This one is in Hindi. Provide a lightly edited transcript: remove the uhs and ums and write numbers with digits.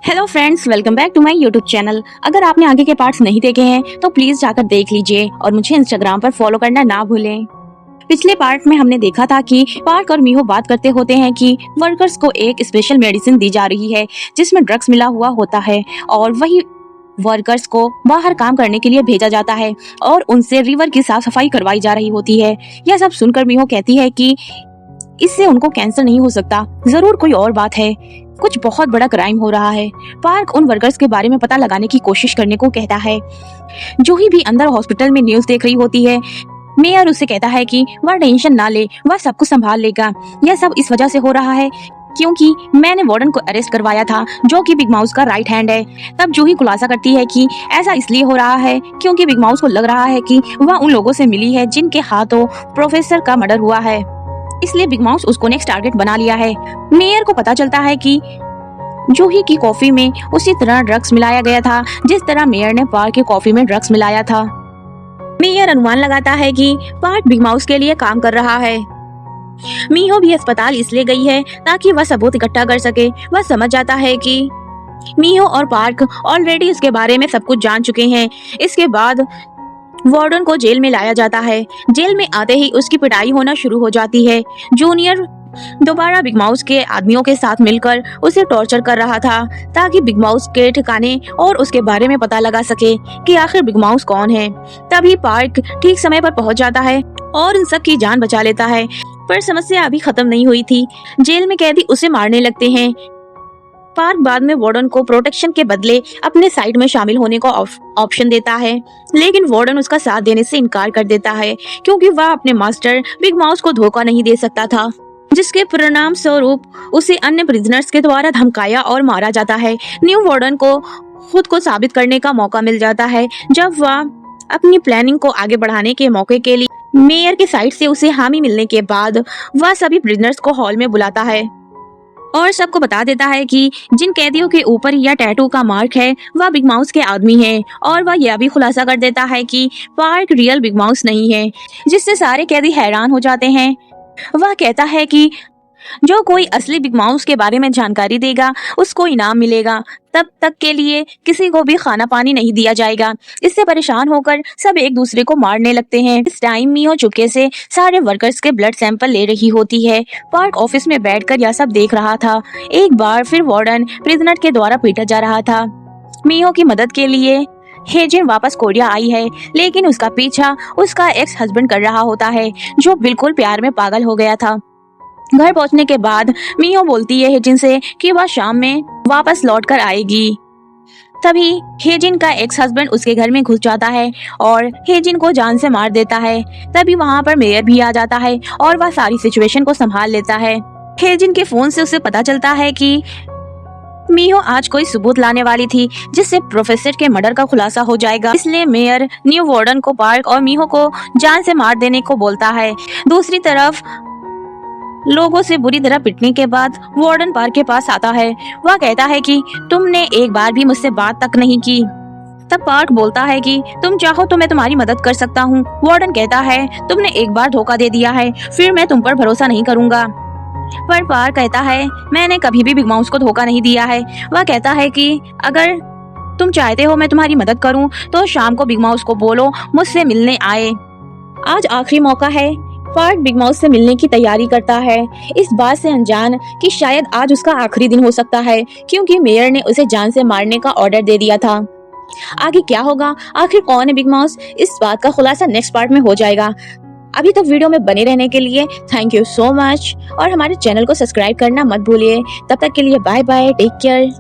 Hello friends, welcome back to my YouTube channel. अगर आपने आगे के पार्ट्स नहीं देखे हैं तो प्लीज जाकर देख लीजिए और मुझे इंस्टाग्राम पर फॉलो करना ना भूलें। पिछले पार्ट में हमने देखा था कि पार्क और मीहो बात करते होते हैं कि वर्कर्स को एक स्पेशल मेडिसिन दी जा रही है जिसमें ड्रग्स मिला हुआ होता है और वही वर्कर्स को बाहर काम करने के लिए भेजा जाता है और उनसे रिवर की साफ सफाई करवाई जा रही होती है। यह सब सुनकर मीहो कहती है कि इससे उनको कैंसर नहीं हो सकता, जरूर कोई और बात है, कुछ बहुत बड़ा क्राइम हो रहा है। पार्क उन वर्कर्स के बारे में पता लगाने की कोशिश करने को कहता है। जूही भी अंदर हॉस्पिटल में न्यूज़ देख रही होती है। मेयर उससे कहता है कि वह टेंशन ना ले, वह सब कुछ संभाल लेगा। यह सब इस वजह से हो रहा है क्योंकि मैंने वार्डन को अरेस्ट करवाया था जो कि बिग माउस का राइट हैंड है। तब जूही खुलासा करती है कि ऐसा इसलिए हो रहा है क्योंकि बिग माउस को लग रहा है कि वह उन लोगों से मिली है जिनके हाथों प्रोफेसर का मर्डर हुआ है, इसलिए बिग माउस उसको नेक्स्ट टारगेट बना लिया है। मेयर को पता चलता है कि जूही की कॉफी में उसी तरह ड्रग्स मिलाया गया था जिस तरह मेयर ने पार्क की कॉफी में ड्रग्स मिलाया था। मेयर अनुमान लगाता है कि पार्क बिग माउस के लिए काम कर रहा है। मीहो भी अस्पताल इसलिए गई है ताकि वह सबूत इकट्ठा कर सके। वह समझ जाता है कि मीहो और पार्क ऑलरेडी उसके बारे में सब कुछ जान चुके हैं। इसके बाद वार्डन को जेल में लाया जाता है। जेल में आते ही उसकी पिटाई होना शुरू हो जाती है। जूनियर दोबारा बिग माउस के आदमियों के साथ मिलकर उसे टॉर्चर कर रहा था ताकि बिग माउस के ठिकाने और उसके बारे में पता लगा सके कि आखिर बिग माउस कौन है। तभी पार्क ठीक समय पर पहुंच जाता है और इन सब की जान बचा लेता है। पर समस्या अभी खत्म नहीं हुई थी। जेल में कैदी उसे मारने लगते हैं। पार्क बाद में वार्डन को प्रोटेक्शन के बदले अपने साइड में शामिल होने का ऑप्शन देता है, लेकिन वार्डन उसका साथ देने से इनकार कर देता है क्योंकि वह अपने मास्टर बिग माउस को धोखा नहीं दे सकता था, जिसके परिणाम स्वरूप उसे अन्य प्रिजनर्स के द्वारा धमकाया और मारा जाता है। न्यू वार्डन को खुद को साबित करने का मौका मिल जाता है जब वह अपनी प्लानिंग को आगे बढ़ाने के मौके के लिए मेयर के साइड से उसे हामी मिलने के बाद वह सभी प्रिजनर्स को हॉल में बुलाता है और सबको बता देता है कि जिन कैदियों के ऊपर यह टैटू का मार्क है वह बिग माउस के आदमी हैं और वह यह भी खुलासा कर देता है कि पार्क रियल बिग माउस नहीं है, जिससे सारे कैदी हैरान हो जाते हैं। वह कहता है कि जो कोई असली बिग माउस के बारे में जानकारी देगा उसको इनाम मिलेगा, तब तक के लिए किसी को भी खाना पानी नहीं दिया जाएगा। इससे परेशान होकर सब एक दूसरे को मारने लगते हैं। इस टाइम मीहो चुपके से सारे वर्कर्स के ब्लड सैंपल ले रही होती है। पार्क ऑफिस में बैठकर यह सब देख रहा था। एक बार फिर वार्डन प्रिजनर के द्वारा पीटा जा रहा था। मीहो की मदद के लिए हेजिन वापस कोरिया आई है, लेकिन उसका पीछा उसका एक्स हस्बैंड कर रहा होता है जो बिल्कुल प्यार में पागल हो गया था। घर पहुंचने के बाद मीहो बोलती है हेजिन से कि वह शाम में वापस लौट कर आएगी। तभी हेजिन का एक्स हस्बैंड उसके घर में घुस जाता है और हेजिन को जान से मार देता है। तभी वहां पर मेयर भी आ जाता है और वह सारी सिचुएशन को संभाल लेता है। हेजिन के फोन से उसे पता चलता है कि मीहो आज कोई सबूत लाने वाली थी जिससे प्रोफेसर के मर्डर का खुलासा हो जाएगा, इसलिए मेयर न्यू वार्डन को पार्क और मीहो को जान से मार देने को बोलता है। दूसरी तरफ लोगों से बुरी तरह पिटने के बाद वार्डन पार्क के पास आता है। वह कहता है कि तुमने एक बार भी मुझसे बात तक नहीं की। तब पार्क बोलता है कि तुम चाहो तो मैं तुम्हारी मदद कर सकता हूँ। वार्डन कहता है तुमने एक बार धोखा दे दिया है, फिर मैं तुम पर भरोसा नहीं करूँगा। पर पार्क कहता है मैंने कभी भी बिग माउस को धोखा नहीं दिया है। वह कहता है कि अगर तुम चाहते हो मैं तुम्हारी मदद करूँ तो शाम को बिग माउस को बोलो मुझसे मिलने आए। आज आखिरी मौका है। पार्क बिग माउस से मिलने की तैयारी करता है, इस बात से अनजान कि शायद आज उसका आखिरी दिन हो सकता है क्योंकि मेयर ने उसे जान से मारने का ऑर्डर दे दिया था। आगे क्या होगा, आखिर कौन है बिग माउस, इस बात का खुलासा नेक्स्ट पार्ट में हो जाएगा। अभी तक वीडियो में बने रहने के लिए थैंक यू सो मच और हमारे चैनल को सब्सक्राइब करना मत भूलिए। तब तक के लिए बाय बाय, टेक केयर।